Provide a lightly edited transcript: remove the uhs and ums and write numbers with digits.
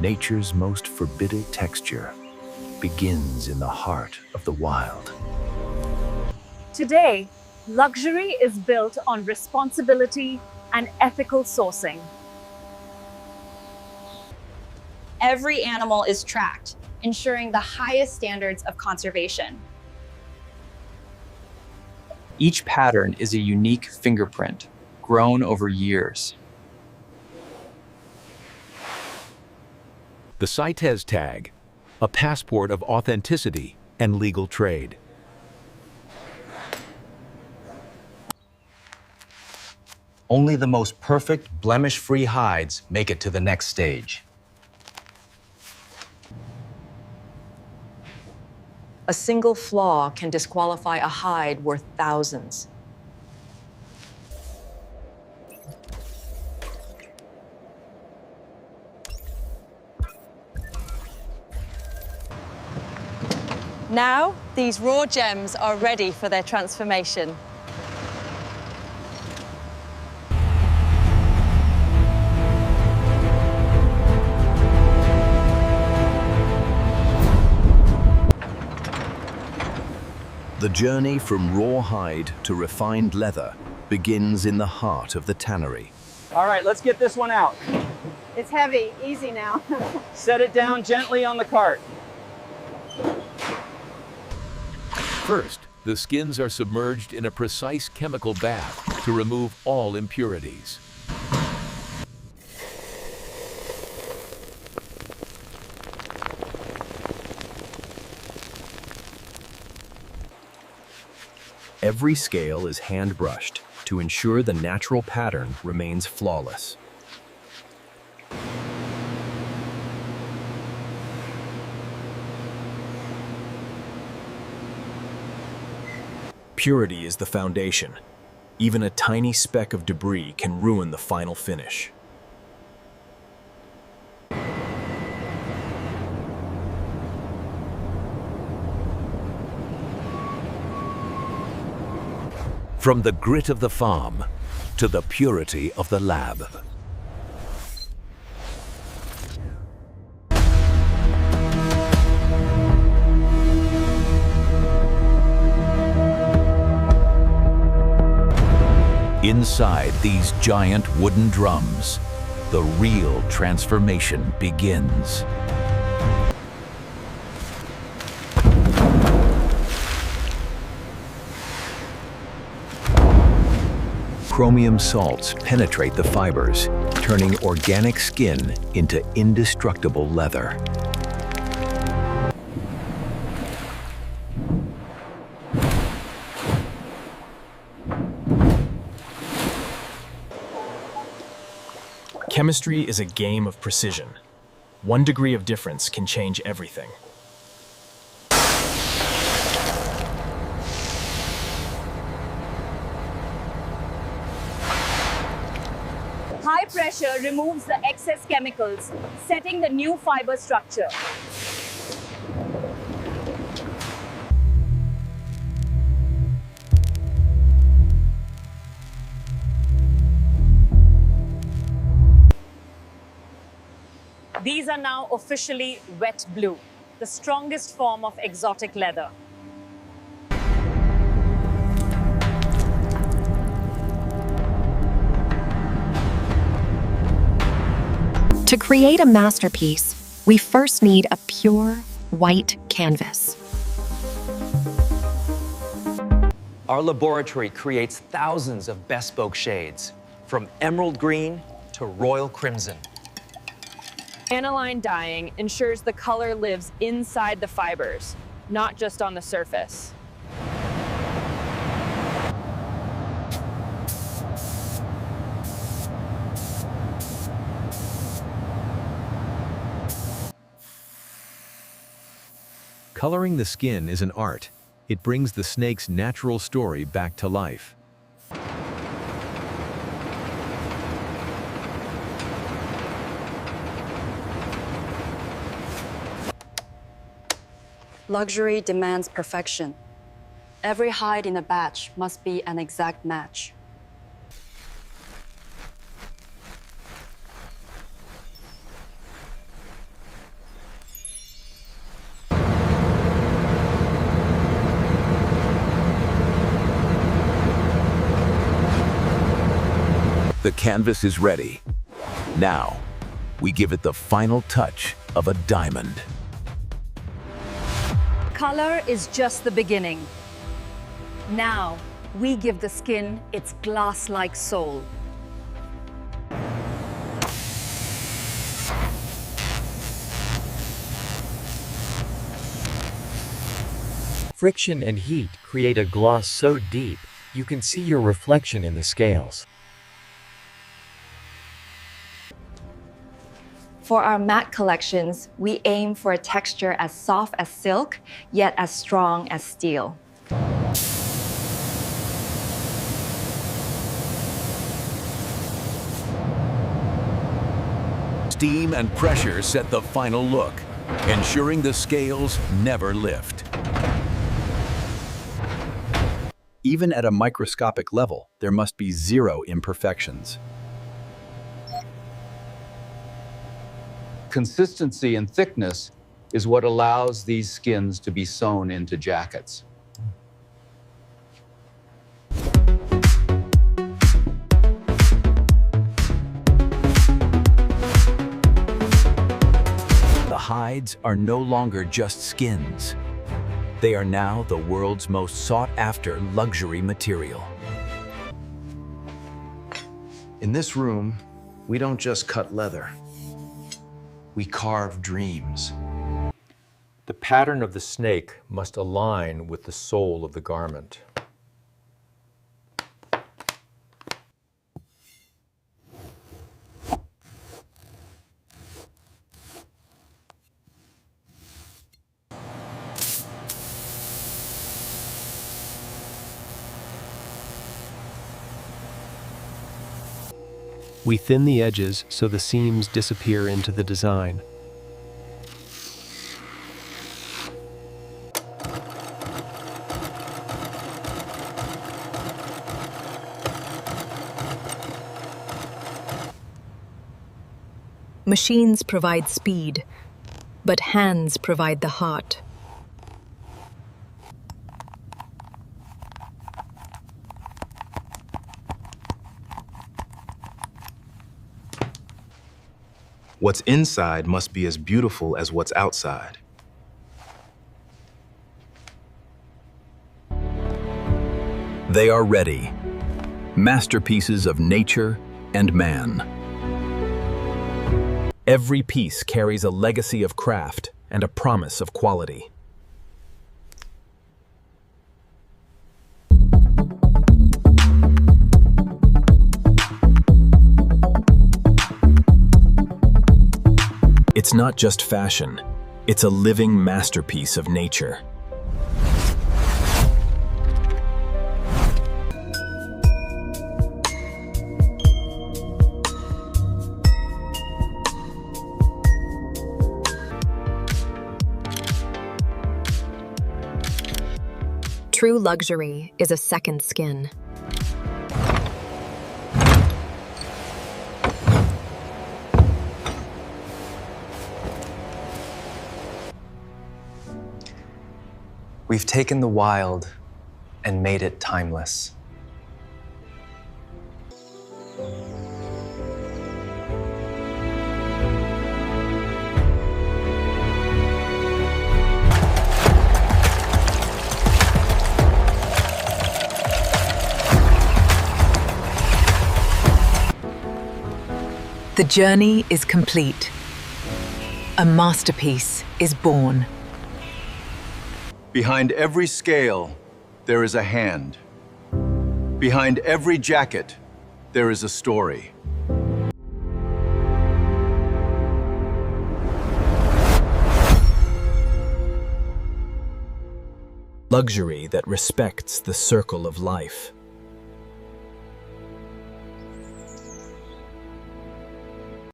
Nature's most forbidden texture begins in the heart of the wild. Today, luxury is built on responsibility and ethical sourcing. Every animal is tracked, ensuring the highest standards of conservation. Each pattern is a unique fingerprint, grown over years. The CITES tag, a passport of authenticity and legal trade. Only the most perfect, blemish-free hides make it to the next stage. A single flaw can disqualify a hide worth thousands. Now, these raw gems are ready for their transformation. The journey from raw hide to refined leather begins in the heart of the tannery. All right, let's get this one out. It's heavy, easy now. Set it down gently on the cart. First, the skins are submerged in a precise chemical bath to remove all impurities. Every scale is hand-brushed to ensure the natural pattern remains flawless. Purity is the foundation. Even a tiny speck of debris can ruin the final finish. From the grit of the farm to the purity of the lab. Inside these giant wooden drums, the real transformation begins. Chromium salts penetrate the fibers, turning organic skin into indestructible leather. Chemistry is a game of precision. 1 degree of difference can change everything. High pressure removes the excess chemicals, setting the new fiber structure. These are now officially wet blue, the strongest form of exotic leather. To create a masterpiece, we first need a pure white canvas. Our laboratory creates thousands of bespoke shades, from emerald green to royal crimson. Aniline dyeing ensures the color lives inside the fibers, not just on the surface. Coloring the skin is an art. It brings the snake's natural story back to life. Luxury demands perfection. Every hide in a batch must be an exact match. The canvas is ready. Now, we give it the final touch of a diamond. Color is just the beginning. Now, we give the skin its glass-like soul. Friction and heat create a gloss so deep, you can see your reflection in the scales. For our matte collections, we aim for a texture as soft as silk, yet as strong as steel. Steam and pressure set the final look, ensuring the scales never lift. Even at a microscopic level, there must be zero imperfections. Consistency and thickness is what allows these skins to be sewn into jackets. The hides are no longer just skins. They are now the world's most sought-after luxury material. In this room, we don't just cut leather. We carve dreams. The pattern of the snake must align with the soul of the garment. We thin the edges so the seams disappear into the design. Machines provide speed, but hands provide the heart. What's inside must be as beautiful as what's outside. They are ready. Masterpieces of nature and man. Every piece carries a legacy of craft and a promise of quality. It's not just fashion, it's a living masterpiece of nature. True luxury is a second skin. We've taken the wild and made it timeless. The journey is complete. A masterpiece is born. Behind every scale, there is a hand. Behind every jacket, there is a story. Luxury that respects the circle of life.